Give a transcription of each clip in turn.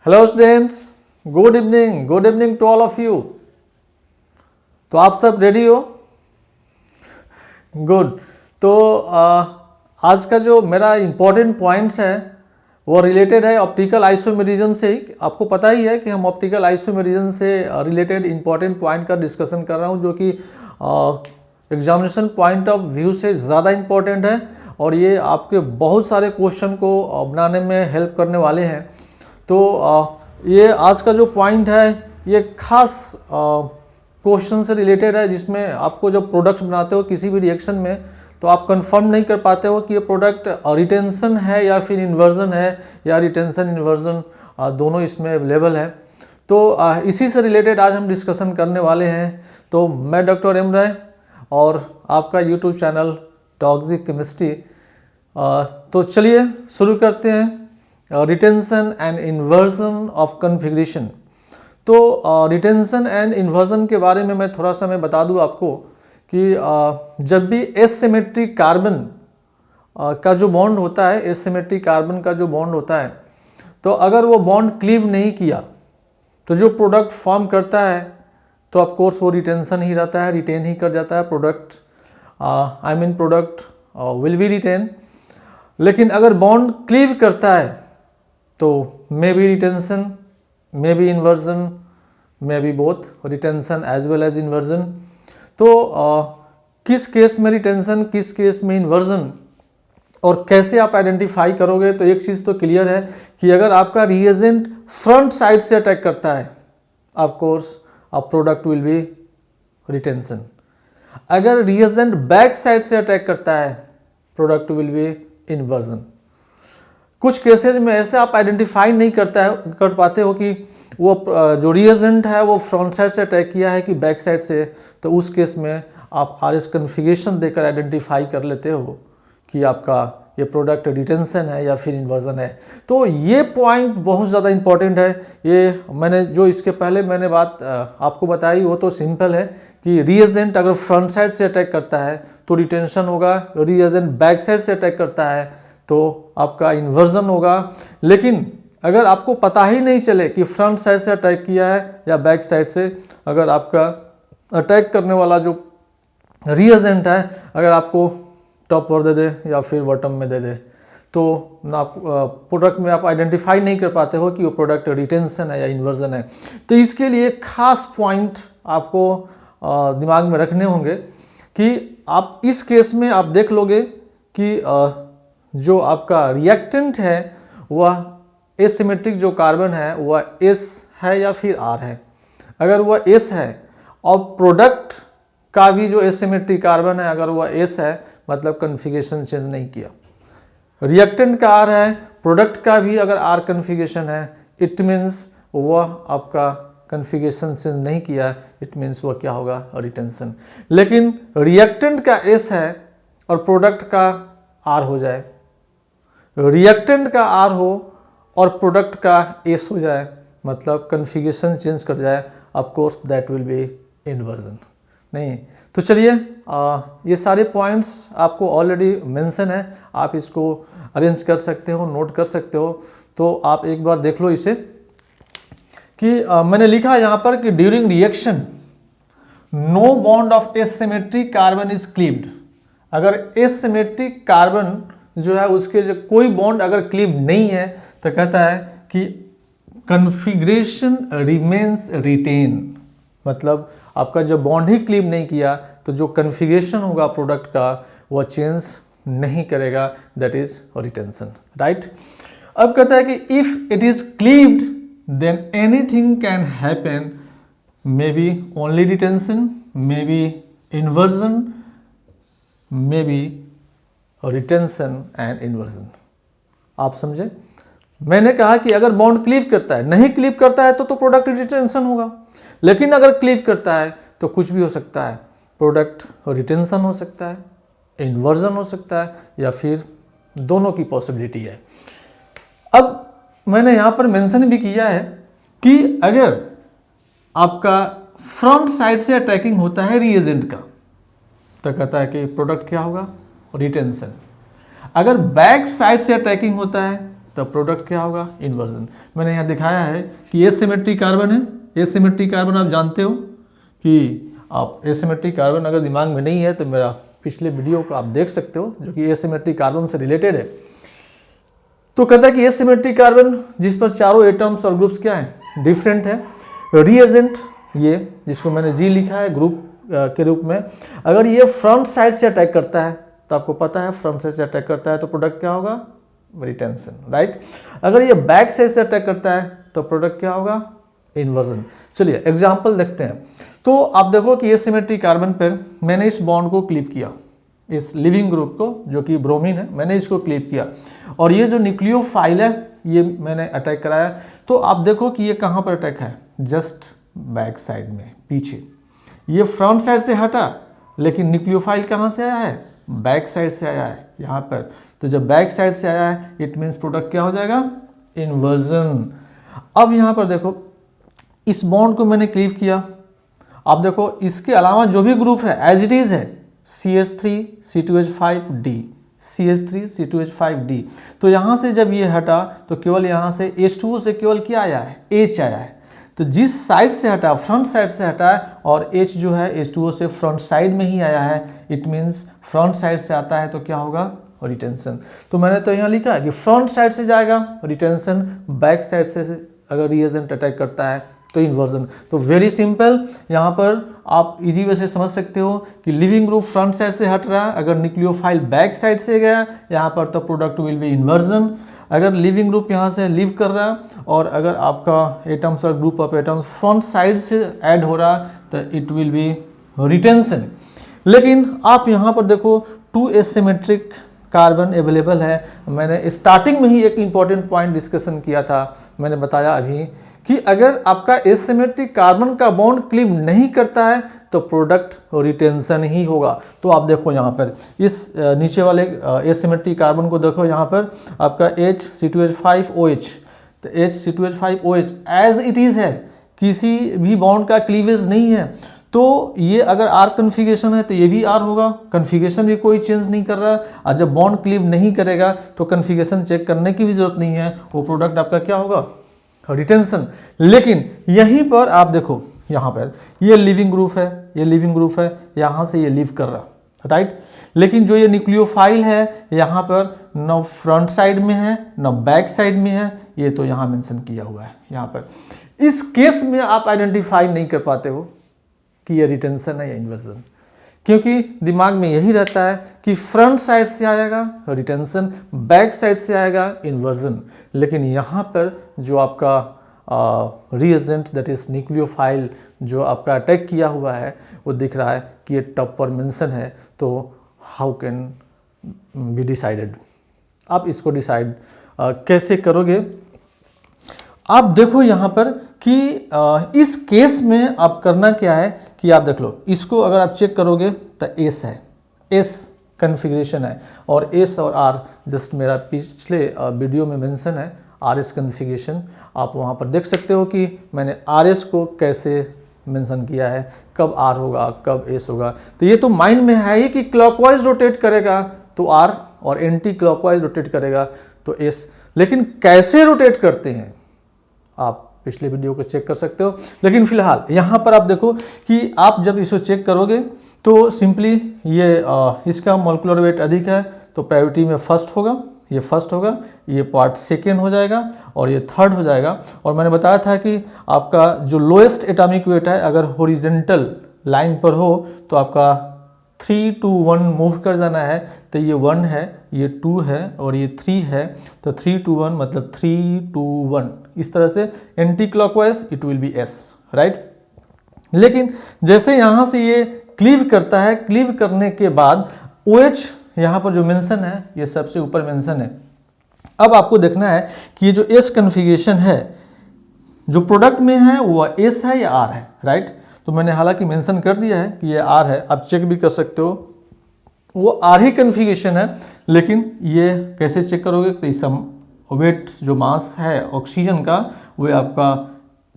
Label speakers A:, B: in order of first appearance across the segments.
A: Hello students, good evening to all of you. तो आप सब रेडी हो? गुड। तो आज का जो मेरा इम्पोर्टेंट पॉइंट्स है वो रिलेटेड है ऑप्टिकल आइसोमेरिज्म से ही। आपको पता ही है कि हम ऑप्टिकल आइसोमेरिज्म से रिलेटेड इम्पोर्टेंट पॉइंट का डिस्कशन कर रहा हूँ, जो कि एग्जामिनेशन पॉइंट ऑफ व्यू से ज़्यादा इम्पोर्टेंट है और ये आपके बहुत सारे क्वेश्चन को बनाने में हेल्प करने वाले हैं। तो ये आज का जो पॉइंट है ये खास क्वेश्चन से रिलेटेड है, जिसमें आपको जब प्रोडक्ट्स बनाते हो किसी भी रिएक्शन में तो आप कंफर्म नहीं कर पाते हो कि ये प्रोडक्ट रिटेंशन है या फिर इन्वर्जन है, या रिटेंशन इन्वर्जन दोनों इसमें अवेलेबल है। तो इसी से रिलेटेड आज हम डिस्कशन करने वाले हैं। तो मैं डॉक्टर एम राय और आपका यूट्यूब चैनल टॉक्सिक केमिस्ट्री। तो चलिए शुरू करते हैं। Retention and inversion of configuration. तो रिटेंशन एंड इन्वर्जन के बारे में मैं थोड़ा सा बता दूं आपको कि जब भी एसिमेट्रिक कार्बन का जो बॉन्ड होता है, एसिमेट्रिक कार्बन का जो बॉन्ड होता है, तो अगर वो बॉन्ड क्लीव नहीं किया तो जो प्रोडक्ट फॉर्म करता है तो ऑफ कोर्स वो रिटेंशन ही रहता है, रिटेन ही कर जाता है product. Product will be retain. लेकिन अगर बॉन्ड क्लीव करता है तो may be retention, may be inversion, may be both, retention as well as inversion. तो किस केस में रिटेंशन, किस केस में इन्वर्जन और कैसे आप आइडेंटिफाई करोगे, तो एक चीज़ तो क्लियर है कि अगर आपका रिएजेंट फ्रंट साइड से अटैक करता है of course product will B retention. अगर रिएजेंट बैक साइड से अटैक करता है प्रोडक्ट विल बी इन्वर्जन। कुछ केसेज में ऐसे आप आइडेंटिफाई नहीं कर पाते हो कि वो जो रिएजेंट है वो फ्रंट साइड से अटैक किया है कि बैक साइड से, तो उस केस में आप आरएस कन्फिगरेशन देकर आइडेंटिफाई कर लेते हो कि आपका ये प्रोडक्ट रिटेंशन है या फिर इन्वर्जन है। तो ये पॉइंट बहुत ज़्यादा इंपॉर्टेंट है। ये मैंने जो इसके पहले मैंने बात आपको बताई वो तो सिंपल है कि रिएजेंट अगर फ्रंट साइड से अटैक करता है तो रिटेंशन होगा, रिएजेंट बैक साइड से अटैक करता है तो आपका इन्वर्जन होगा। लेकिन अगर आपको पता ही नहीं चले कि फ्रंट साइड से अटैक किया है या बैक साइड से, अगर आपका अटैक करने वाला जो रिएजेंट है अगर आपको टॉप पर दे दे या फिर बॉटम में दे दे, तो आप प्रोडक्ट में आप आइडेंटिफाई नहीं कर पाते हो कि वो प्रोडक्ट रिटेंशन है या इन्वर्जन है। तो इसके लिए खास पॉइंट आपको दिमाग में रखने होंगे कि आप इस केस में आप देख लोगे कि जो आपका रिएक्टेंट है वह एसिमेट्रिक जो कार्बन है वह S है या फिर R है। अगर वह S है और प्रोडक्ट का भी जो एसिमेट्रिक कार्बन है अगर वह S है, मतलब कन्फिगरेशन चेंज नहीं किया। रिएक्टेंट का R है, प्रोडक्ट का भी अगर R कन्फिगरेशन है, इट मीन्स वह आपका कन्फिगरेशन चेंज नहीं किया, इट मीन्स वह क्या होगा, रिटेंशन। लेकिन रिएक्टेंट का S है और प्रोडक्ट का R हो जाए, रिएक्टेंट का R हो और प्रोडक्ट का S हो जाए, मतलब कन्फिगरेशन चेंज कर जाए, of course that will be inversion. नहीं तो चलिए ये सारे पॉइंट्स आपको ऑलरेडी मेंशन है, आप इसको अरेंज कर सकते हो, नोट कर सकते हो। तो आप एक बार देख लो इसे कि मैंने लिखा है यहाँ पर कि during reaction no bond of asymmetric carbon is cleaved. अगर एसिमेट्रिक कार्बन जो है उसके जो कोई बॉन्ड अगर क्लीव नहीं है तो कहता है कि कन्फिग्रेशन रिमेन्स रिटेन, मतलब आपका जब बॉन्ड ही क्लीव नहीं किया तो जो कन्फिग्रेशन होगा प्रोडक्ट का वह चेंज नहीं करेगा, दैट इज रिटेंशन, राइट। अब कहता है कि if it is cleaved than anything can happen, may be only retention, may be inversion, may be retention and inversion. आप समझे? मैंने कहा कि अगर बॉन्ड क्लीव करता है, नहीं क्लीव करता है तो प्रोडक्ट रिटेंशन होगा, लेकिन अगर क्लीव करता है तो कुछ भी हो सकता है, प्रोडक्ट रिटेंशन हो सकता है, इन्वर्जन हो सकता है, या फिर दोनों की पॉसिबिलिटी है। अब मैंने यहाँ पर मेंशन भी किया है कि अगर आपका फ्रंट साइड से अटैकिंग होता है रिएजेंट का तो कहता है कि प्रोडक्ट क्या होगा, रिटेंशन। अगर बैक साइड से अटैकिंग होता है तो प्रोडक्ट क्या होगा, इन्वर्जन। मैंने यहाँ दिखाया है कि एसिमेट्रिक कार्बन है, एसिमेट्रिक कार्बन आप जानते हो कि आप एसिमेट्रिक कार्बन अगर दिमाग में नहीं है तो मेरा पिछले वीडियो को आप देख सकते हो जो कि एसिमेट्रिक कार्बन से रिलेटेड है। तो कहता है कि एसिमेट्रिक कार्बन जिस पर चारों एटम्स और ग्रुप्स क्या है, डिफरेंट है। रीएजेंट ये जिसको मैंने जी लिखा है ग्रुप के रूप में, अगर ये फ्रंट साइड से अटैक करता है तो आपको पता है फ्रंट साइड से अटैक करता है तो प्रोडक्ट क्या होगा, रिटेंशन, राइट। अगर ये बैक साइड से अटैक करता है तो प्रोडक्ट क्या होगा, इन्वर्जन। चलिए एग्जांपल देखते हैं। तो आप देखो कि एसिमेट्रिक कार्बन पर मैंने इस बॉन्ड को क्लिप किया, इस लिविंग ग्रुप को जो कि ब्रोमीन है, मैंने इसको क्लिप किया और ये जो न्यूक्लियोफाइल है ये मैंने अटैक कराया। तो आप देखो कि ये कहाँ पर अटैक है, जस्ट बैक साइड में, पीछे। ये फ्रंट साइड से हटा लेकिन न्यूक्लियोफाइल कहाँ से आया है, बैक साइड से आया है यहाँ पर। तो जब बैक साइड से आया है इट मीन्स प्रोडक्ट क्या हो जाएगा, इन्वर्जन। अब यहाँ पर देखो इस बॉन्ड को मैंने क्लीव किया, आप देखो इसके अलावा जो भी ग्रुप है एज इट इज है, CH3C2H5D, CH3C2H5D। तो यहाँ से जब ये हटा तो केवल यहाँ से H2O से केवल क्या आया है, H आया है। तो जिस साइड से हटा, फ्रंट साइड से हटा और H जो है H2O से फ्रंट साइड में ही आया है, इट मीन्स फ्रंट साइड से आता है तो क्या होगा, रिटेंशन। तो मैंने तो यहाँ लिखा है कि फ्रंट साइड से जाएगा रिटेंशन, बैक साइड से अगर रिएजेंट अटैक करता है तो इन्वर्जन। तो वेरी सिंपल, यहाँ पर आप इजी वे से समझ सकते हो कि लिविंग ग्रुप फ्रंट साइड से हट रहा है, अगर न्यूक्लियोफाइल बैक साइड से गया यहाँ पर तो प्रोडक्ट विल बी इन्वर्जन। अगर लिविंग ग्रुप यहाँ से लीव कर रहा है और अगर आपका एटम्स और group of atoms front side से ऐड हो रहा तो इट विल बी रिटेंशन। लेकिन आप यहाँ पर देखो 2 एसिमेट्रिक कार्बन अवेलेबल है। मैंने स्टार्टिंग में ही एक इंपॉर्टेंट पॉइंट डिस्कशन किया था, मैंने बताया अभी कि अगर आपका एसिमेट्रिक कार्बन का बॉन्ड क्लीव नहीं करता है तो प्रोडक्ट रिटेंशन ही होगा। तो आप देखो यहाँ पर इस नीचे वाले एसिमेट्रिक कार्बन को देखो, यहाँ पर आपका HC2H5OH, तो HC2H5OH एज इट इज़ है, किसी भी बॉन्ड का क्लीवेज नहीं है। तो ये अगर R कन्फिगरेशन है तो ये भी R होगा, कन्फिगरेशन भी कोई चेंज नहीं कर रहा है। और जब बॉन्ड क्लीव नहीं करेगा तो कन्फिगरेशन चेक करने की भी जरूरत नहीं है, वो प्रोडक्ट आपका क्या होगा, रिटेंशन। लेकिन यहीं पर आप देखो यहाँ पर ये लिविंग ग्रुप है, ये लिविंग ग्रुप है, यहाँ से ये लीव कर रहा, राइट। लेकिन जो ये न्यूक्लियोफाइल है यहाँ पर न फ्रंट साइड में है न बैक साइड में है, ये तो यहाँ मेंशन किया हुआ है यहाँ पर। इस केस में आप आइडेंटिफाई नहीं कर पाते हो कि ये रिटेंशन है या इन्वर्जन, क्योंकि दिमाग में यही रहता है कि फ्रंट साइड से आएगा रिटेंशन, बैक साइड से आएगा इन्वर्जन। लेकिन यहाँ पर जो आपका रिएजेंट दैट इज न्यूक्लियोफाइल जो आपका अटैक किया हुआ है वो दिख रहा है कि ये टॉप पर मेंशन है, तो हाउ कैन बी डिसाइडेड, आप इसको डिसाइड कैसे करोगे। आप देखो यहाँ पर कि इस केस में आप करना क्या है कि आप देख लो, इसको अगर आप चेक करोगे तो एस है, एस कन्फिग्रेशन है और एस और आर जस्ट मेरा पिछले वीडियो में मेंशन है आर एस कन्फिग्रेशन। आप वहाँ पर देख सकते हो कि मैंने आर एस को कैसे मेंशन किया है, कब आर होगा कब एस होगा। तो ये तो माइंड में है ही कि क्लॉकवाइज रोटेट करेगा तो आर और एंटी क्लॉकवाइज रोटेट करेगा तो एस। लेकिन कैसे रोटेट करते हैं आप पिछले वीडियो को चेक कर सकते हो। लेकिन फिलहाल यहाँ पर आप देखो कि आप जब इसे चेक करोगे तो सिंपली ये इसका मॉलिक्यूलर वेट अधिक है तो प्रायोरिटी में फर्स्ट होगा, ये फर्स्ट होगा, ये पार्ट सेकेंड हो जाएगा और ये थर्ड हो जाएगा। और मैंने बताया था कि आपका जो लोएस्ट एटॉमिक वेट है अगर हॉरिजॉन्टल लाइन पर हो तो आपका 3 to 1 मूव कर जाना है, तो ये 1 है, ये 2 है और ये 3 है, तो 3 to 1 मतलब 3 to 1 इस तरह से anti clockwise it will be S, right. लेकिन जैसे यहाँ से ये क्लीव करता है, क्लीव करने के बाद OH यहाँ पर जो मेंशन है ये सबसे ऊपर मेंशन है। अब आपको देखना है कि ये जो एस कन्फिगरेशन है जो प्रोडक्ट में है वो एस है या आर है, राइट। तो मैंने हालांकि मेंशन कर दिया है कि ये आर है, आप चेक भी कर सकते हो वो आर ही कन्फिगरेशन है। लेकिन ये कैसे चेक करोगे तो इस वेट जो मास है ऑक्सीजन का वो आपका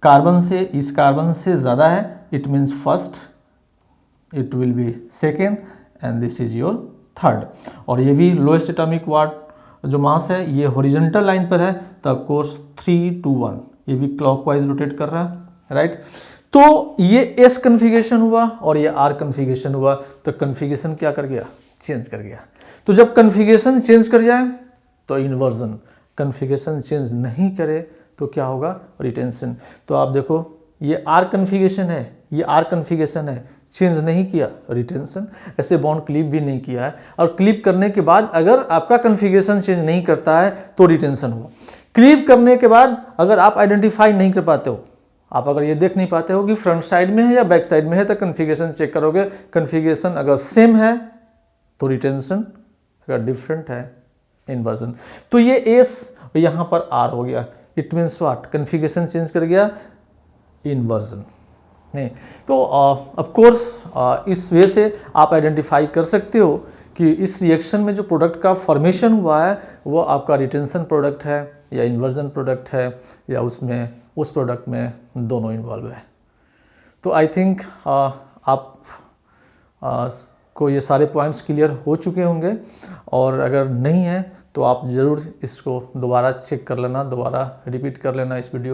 A: कार्बन से, इस कार्बन से ज़्यादा है, it means first, it will be second and this is your third. और ये भी लोएस्ट एटॉमिक जो मास है ये हॉरिजॉन्टल लाइन पर है, तो ऑफ कोर्स 3 2 1 ये भी क्लॉकवाइज रोटेट कर रहा है, राइट। तो ये एस कन्फिगरेशन हुआ और ये आर कन्फिगरेशन हुआ, तो कन्फिगरेशन क्या कर गया, चेंज कर गया। तो जब कन्फिगरेशन चेंज कर जाए तो इन्वर्जन, कन्फिगरेशन चेंज नहीं करे तो क्या होगा, रिटेंशन। तो आप देखो ये आर कन्फिगरेशन है, ये आर कन्फिगरेशन है, चेंज नहीं किया, रिटेंशन। ऐसे बॉन्ड क्लिप भी नहीं किया है, और क्लिप करने के बाद अगर आपका कन्फिगरेशन चेंज नहीं करता है तो रिटेंशन हुआ। क्लिप करने के बाद अगर आप आइडेंटिफाई नहीं कर पाते हो, आप अगर ये देख नहीं पाते हो कि फ्रंट साइड में है या बैक साइड में है, तो कन्फिगरेशन चेक करोगे। कन्फिगरेशन अगर सेम है तो रिटेंशन, अगर डिफरेंट है इन्वर्जन। तो ये एस यहाँ पर आर हो गया, it means what, configuration change कर गया, इन्वर्जन नहीं। तो ऑफ कोर्स इस वे से आप आइडेंटिफाई कर सकते हो कि इस रिएक्शन में जो प्रोडक्ट का फॉर्मेशन हुआ है वो आपका रिटेंशन प्रोडक्ट है या इन्वर्जन प्रोडक्ट है, या उसमें उस प्रोडक्ट में दोनों इन्वॉल्व है। तो आई थिंक आप को ये सारे पॉइंट्स क्लियर हो चुके होंगे, और अगर नहीं है तो आप ज़रूर इसको दोबारा चेक कर लेना, दोबारा रिपीट कर लेना इस वीडियो को।